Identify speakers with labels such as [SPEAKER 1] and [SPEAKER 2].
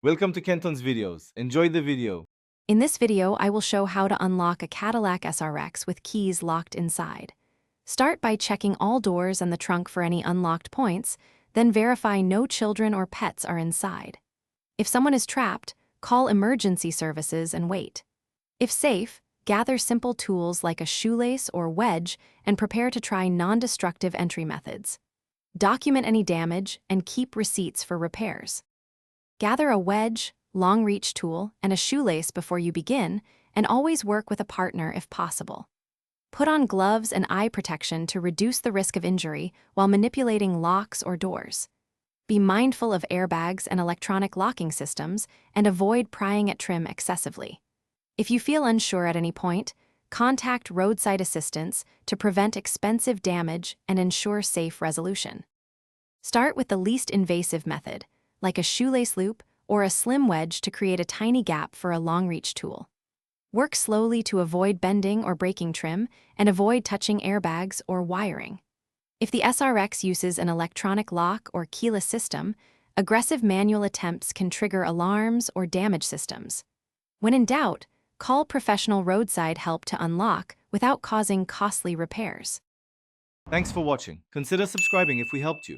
[SPEAKER 1] Welcome to Kenton's videos. Enjoy the video.
[SPEAKER 2] In this video, I will show how to unlock a Cadillac SRX with keys locked inside. Start by checking all doors and the trunk for any unlocked points, then verify no children or pets are inside. If someone is trapped, call emergency services and wait. If safe, gather simple tools like a shoelace or wedge and prepare to try non-destructive entry methods. Document any damage and keep receipts for repairs. Gather a wedge, long-reach tool, and a shoelace before you begin, and always work with a partner if possible. Put on gloves and eye protection to reduce the risk of injury while manipulating locks or doors. Be mindful of airbags and electronic locking systems, and avoid prying at trim excessively. If you feel unsure at any point, contact roadside assistance to prevent expensive damage and ensure safe resolution. Start with the least invasive method, like a shoelace loop or a slim wedge to create a tiny gap for a long-reach tool. Work slowly to avoid bending or breaking trim and avoid touching airbags or wiring. If the SRX uses an electronic lock or keyless system, aggressive manual attempts can trigger alarms or damage systems. When in doubt, call professional roadside help to unlock without causing costly repairs.
[SPEAKER 1] Thanks for watching. Consider subscribing if we helped you.